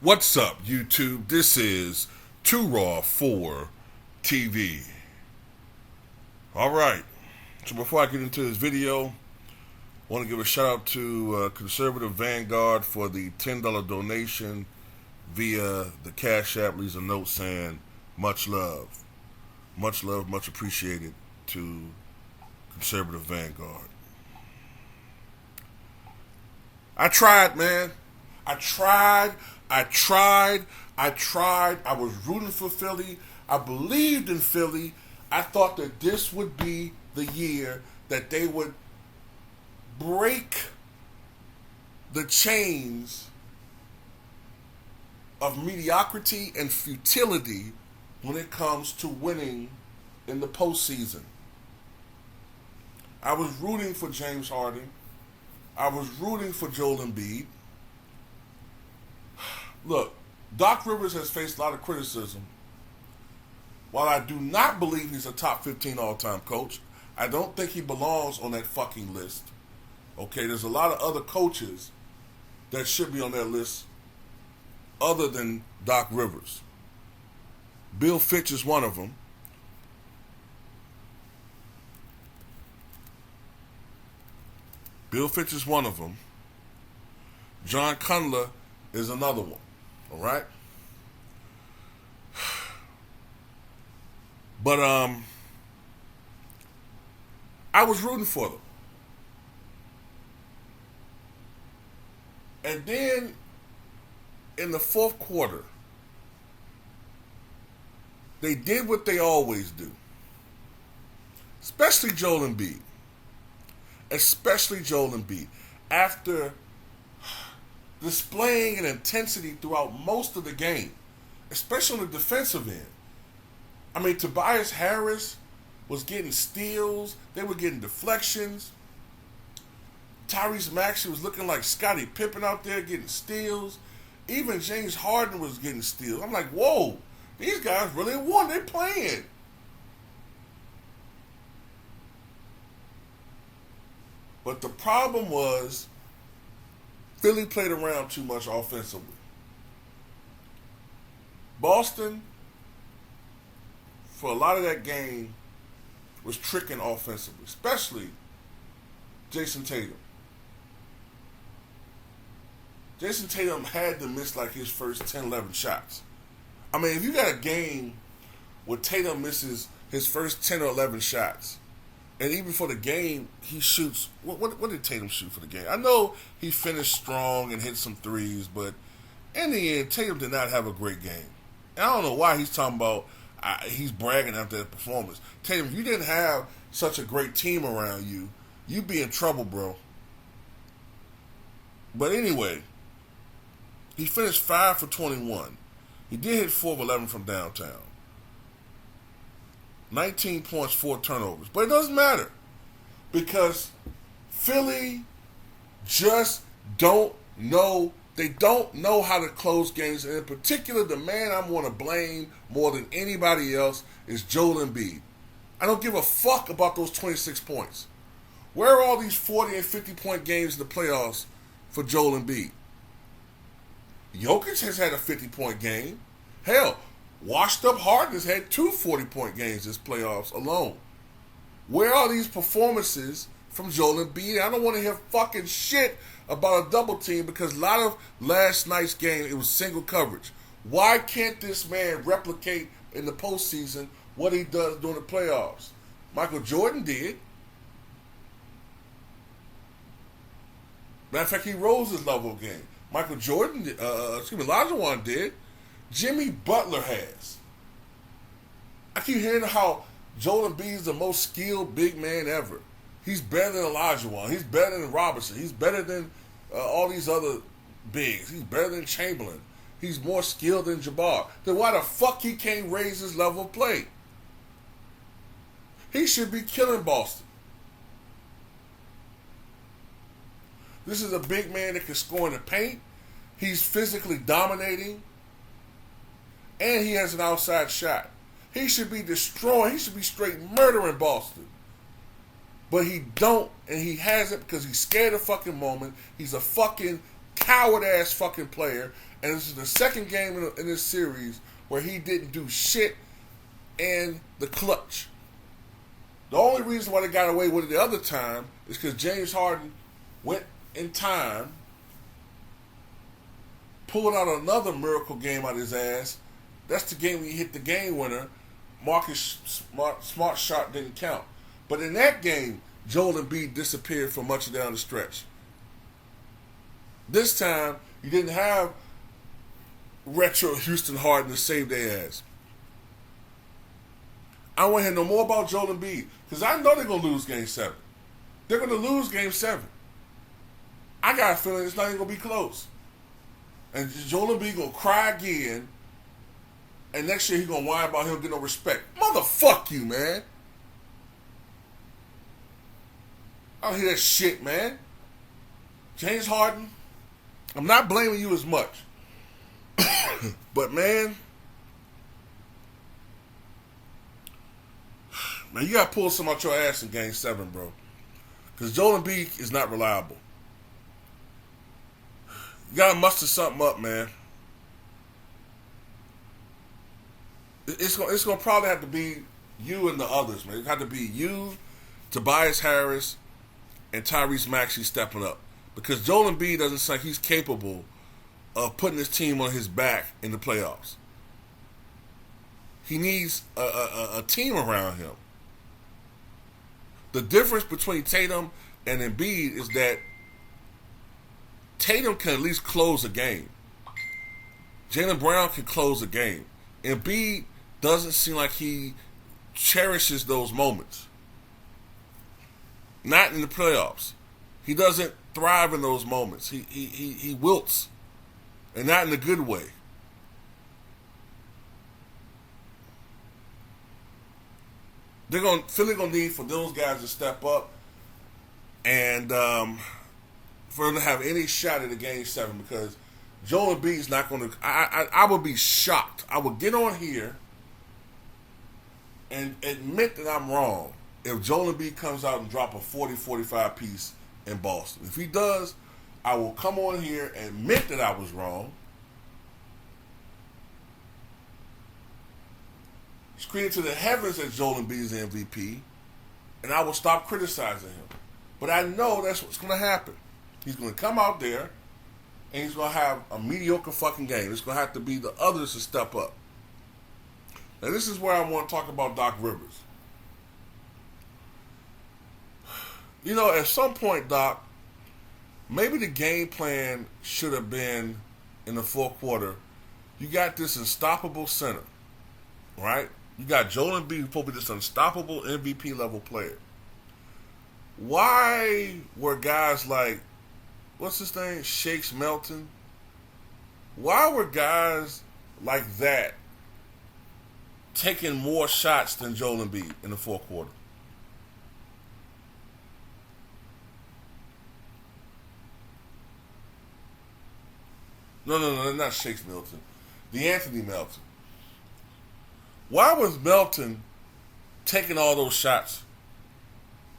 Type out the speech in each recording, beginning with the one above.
What's up, YouTube? This is Too Raw for TV. Alright, so before I get into this video, I want to give a shout out to Conservative Vanguard for the $10 donation via the Cash App. Leaves a note saying, much love, much appreciated to Conservative Vanguard. I tried, man. I tried. I was rooting for Philly. I believed in Philly. I thought that this would be the year that they would break the chains of mediocrity and futility when it comes to winning in the postseason. I was rooting for James Harden. I was rooting for Joel Embiid. Look, Doc Rivers has faced a lot of criticism. While I do not believe he's a top 15 all-time coach, I don't think he belongs on that fucking list. Okay, there's a lot of other coaches that should be on that list other than Doc Rivers. Bill Fitch is one of them. John Cundler is another one. All right? But I was rooting for them. And then in the fourth quarter, they did what they always do. Especially Joel Embiid. After displaying an intensity throughout most of the game, especially on the defensive end. I mean, Tobias Harris was getting steals. They were getting deflections. Tyrese Maxey was looking like Scottie Pippen out there getting steals. Even James Harden was getting steals. I'm like, whoa, these guys really won. They're playing. But the problem was Philly played around too much offensively. Boston, for a lot of that game, was tricking offensively, especially Jason Tatum. Jason Tatum had to miss like his first 10, 11 shots. I mean, if you got a game where Tatum misses his first 10 or 11 shots, and even for the game, he shoots. What did Tatum shoot for the game? I know he finished strong and hit some threes, but in the end, Tatum did not have a great game. And I don't know why he's talking about he's bragging after that performance. Tatum, if you didn't have such a great team around you, you'd be in trouble, bro. But anyway, he finished 5 for 21. He did hit 4 of 11 from downtown. 19 points, 4 turnovers. But it doesn't matter because Philly just don't know. They don't know how to close games. And in particular, the man I'm going to blame more than anybody else is Joel Embiid. I don't give a fuck about those 26 points. Where are all these 40 and 50-point games in the playoffs for Joel Embiid? Jokic has had a 50-point game. Hell, washed up Harden has had 2 40-point games this playoffs alone. Where are these performances from Joel Embiid? I don't want to hear fucking shit about a double team because a lot of last night's game, it was single coverage. Why can't this man replicate in the postseason what he does during the playoffs? Michael Jordan did. Matter of fact, he rose his level of game. Michael Jordan, Olajuwon did. Jimmy Butler has. I keep hearing how Joel Embiid is the most skilled big man ever. He's better than Olajuwon. He's better than Robertson. He's better than all these other bigs. He's better than Chamberlain. He's more skilled than Jabbar. Then why the fuck he can't raise his level of play? He should be killing Boston. This is a big man that can score in the paint. He's physically dominating. And he has an outside shot. He should be destroying. He should be straight murdering Boston. But he don't, and he hasn't because he's scared of fucking moment. He's a fucking coward ass fucking player, and this is the second game in this series where he didn't do shit in the clutch. The only reason why they got away with it the other time is because James Harden went in time, pulling out another miracle game out of his ass. That's the game when he hit the game winner. Marcus Smart shot didn't count. But in that game, Joel Embiid disappeared for much of down the stretch. This time, you didn't have retro Houston Harden to save their ass. I don't want to hear no more about Joel Embiid because I know they're going to lose Game 7. They're going to lose Game 7. I got a feeling it's not even going to be close. And Joel Embiid going to cry again, and next year he's going to whine about him getting no respect. Motherfuck you, man. I don't hear that shit, man. James Harden, I'm not blaming you as much. But, man, you got to pull some out your ass in Game 7, bro. Because Joel Embiid is not reliable. You got to muster something up, man. It's gonna probably have to be you and the others, man. It have to be you, Tobias Harris, and Tyrese Maxey stepping up. Because Joel Embiid doesn't seem like he's capable of putting his team on his back in the playoffs. He needs a team around him. The difference between Tatum and Embiid is that Tatum can at least close a game. Jaylen Brown can close a game. Embiid doesn't seem like he cherishes those moments. Not in the playoffs. He doesn't thrive in those moments. He wilts. And not in a good way. Philly gonna need for those guys to step up and for them to have any shot at the Game 7 because Joel Embiid's not going to. I would be shocked. I would get on here and admit that I'm wrong if Joel Embiid comes out and drop a 40-45 piece in Boston. If he does, I will come on here and admit that I was wrong. Scream it to the heavens that Joel Embiid is the MVP, and I will stop criticizing him. But I know that's what's going to happen. He's going to come out there, and he's going to have a mediocre fucking game. It's going to have to be the others to step up. Now, this is where I want to talk about Doc Rivers. You know, at some point, Doc, maybe the game plan should have been in the fourth quarter. You got this unstoppable center, right? You got Joel Embiid, who's supposed to be this unstoppable MVP level player. Why were guys like, what's his name, Shakes Melton? Why were guys like that taking more shots than Joel Embiid in the fourth quarter? No, not Shakes Melton. The Anthony Melton. Why was Melton taking all those shots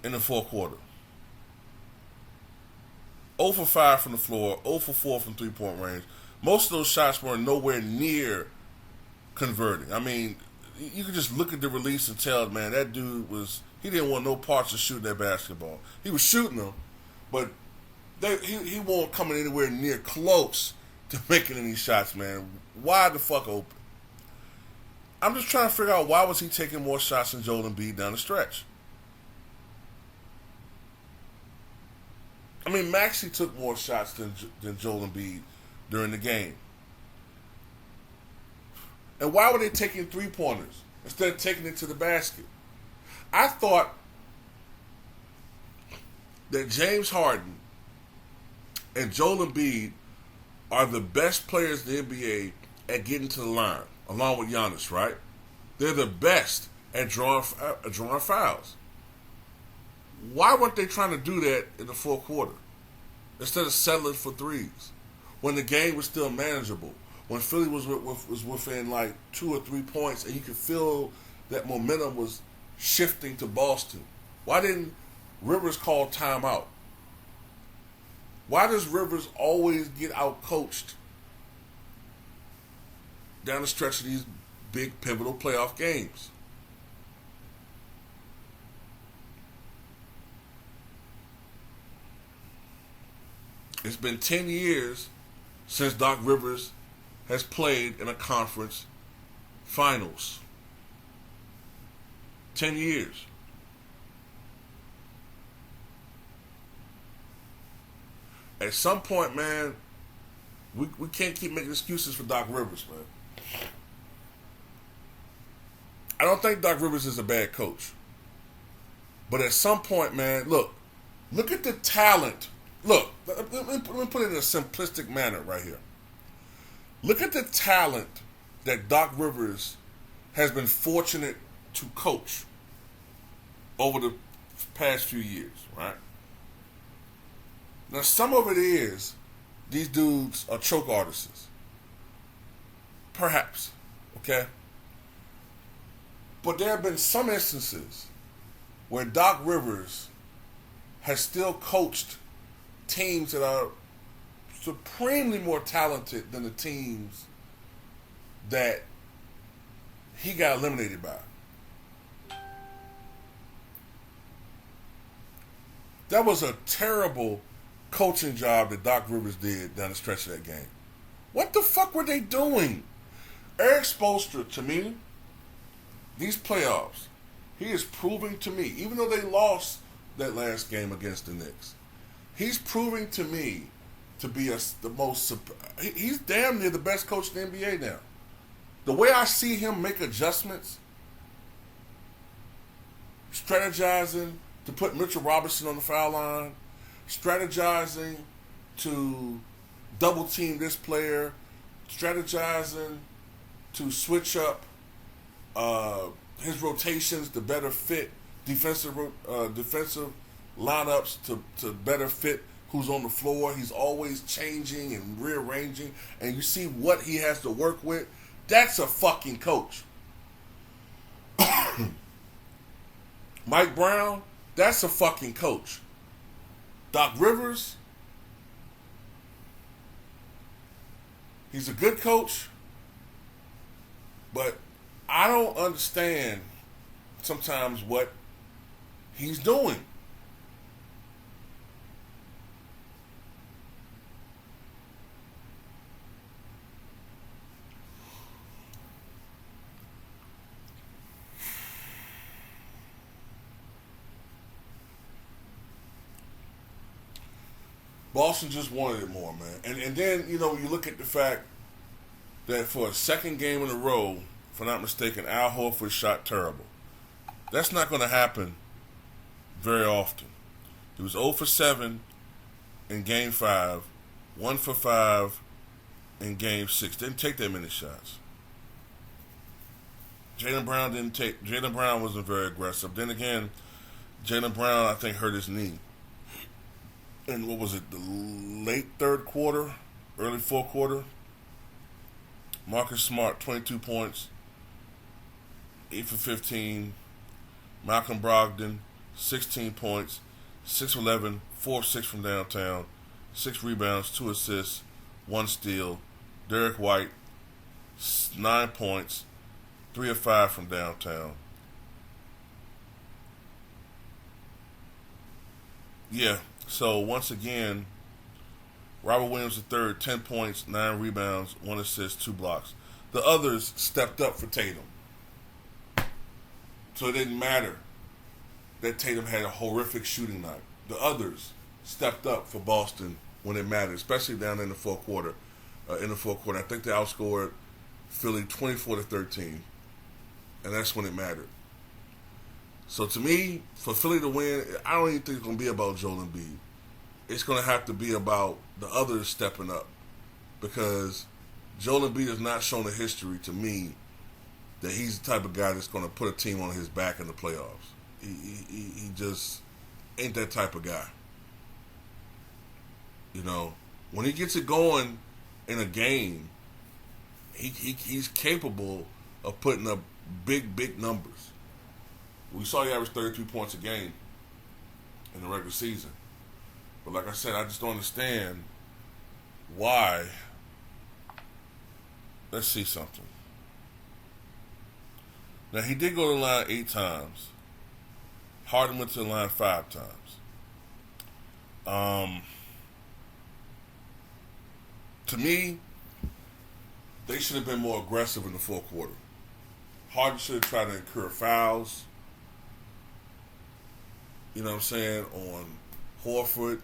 in the fourth quarter? 0 for 5 from the floor, 0 for 4 from three-point range. Most of those shots were nowhere near converting. I mean, you could just look at the release and tell, man, that dude he didn't want no parts of shooting that basketball. He was shooting them, but he wasn't coming anywhere near close to making any shots, man. Wide the fuck open. I'm just trying to figure out why was he taking more shots than Joel Embiid down the stretch. I mean, Maxey took more shots than Joel Embiid during the game. And why were they taking three-pointers instead of taking it to the basket? I thought that James Harden and Joel Embiid are the best players in the NBA at getting to the line, along with Giannis, right? They're the best at drawing fouls. Why weren't they trying to do that in the fourth quarter instead of settling for threes when the game was still manageable? When Philly was within like 2 or 3 points and you could feel that momentum was shifting to Boston. Why didn't Rivers call timeout? Why does Rivers always get out coached down the stretch of these big pivotal playoff games? It's been 10 years since Doc Rivers has played in a conference finals. 10 years. At some point, man, we can't keep making excuses for Doc Rivers, man. I don't think Doc Rivers is a bad coach. But at some point, man, look at the talent. Look, let me put it in a simplistic manner right here. Look at the talent that Doc Rivers has been fortunate to coach over the past few years, right? Now, some of it is these dudes are choke artists. Perhaps, okay? But there have been some instances where Doc Rivers has still coached teams that are supremely more talented than the teams that he got eliminated by. That was a terrible coaching job that Doc Rivers did down the stretch of that game. What the fuck were they doing? Eric Spoelstra, to me, these playoffs, he is proving to me, even though they lost that last game against the Knicks, he's proving to me to be the most. He's damn near the best coach in the NBA now. The way I see him make adjustments, strategizing to put Mitchell Robinson on the foul line, strategizing to double team this player, strategizing to switch up his rotations to better fit defensive lineups to better fit who's on the floor. He's always changing and rearranging, and you see what he has to work with. That's a fucking coach. Mike Brown, that's a fucking coach. Doc Rivers, he's a good coach, but I don't understand sometimes what he's doing. Boston just wanted it more, man. And then, you know, you look at the fact that for a second game in a row, if I'm not mistaken, Al Horford shot terrible. That's not going to happen very often. He was 0 for 7 in Game 5, 1 for 5 in Game 6. Didn't take that many shots. Jaylen Brown wasn't very aggressive. Then again, Jaylen Brown, I think, hurt his knee. And what was it, the late third quarter, early fourth quarter? Marcus Smart, 22 points, 8 for 15. Malcolm Brogdon, 16 points, 6 for 11, 4 for 6 from downtown, 6 rebounds, 2 assists, 1 steal. Derek White, 9 points, 3 of 5 from downtown. Yeah, so once again, Robert Williams III, 10 points, 9 rebounds, 1 assist, 2 blocks. The others stepped up for Tatum. So it didn't matter that Tatum had a horrific shooting night. The others stepped up for Boston when it mattered, especially down in the fourth quarter. I think they outscored Philly 24-13, and that's when it mattered. So to me, for Philly to win, I don't even think it's going to be about Joel Embiid. It's going to have to be about the others stepping up, because Joel Embiid has not shown a history to me that he's the type of guy that's going to put a team on his back in the playoffs. He just ain't that type of guy. You know, when he gets it going in a game, he's capable of putting up big numbers. We saw he averaged 33 points a game in the regular season. But like I said, I just don't understand why. Let's see something. Now, he did go to the line 8 times. Harden went to the line 5 times. To me, they should have been more aggressive in the fourth quarter. Harden should have tried to incur fouls. You know what I'm saying? On Horford,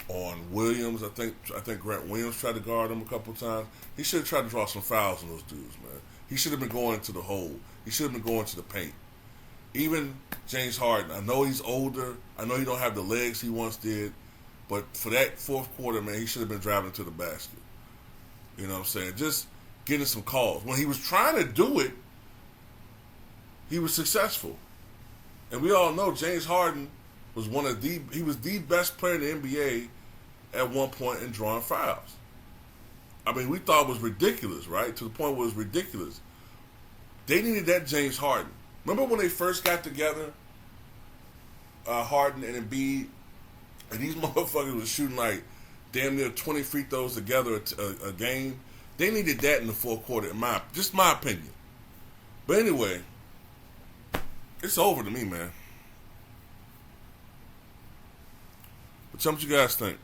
on Williams. I think Grant Williams tried to guard him a couple of times. He should have tried to draw some fouls on those dudes, man. He should have been going to the hole. He should have been going to the paint. Even James Harden, I know he's older. I know he don't have the legs he once did. But for that fourth quarter, man, he should have been driving to the basket. You know what I'm saying? Just getting some calls. When he was trying to do it, he was successful. And we all know James Harden was he was the best player in the NBA at one point in drawing fouls. I mean, we thought it was ridiculous, right? To the point where it was ridiculous. They needed that James Harden. Remember when they first got together, Harden and Embiid, and these motherfuckers was shooting like damn near 20 free throws together a game? They needed that in the fourth quarter, just my opinion. But anyway, it's over to me, man. But tell me what you guys think.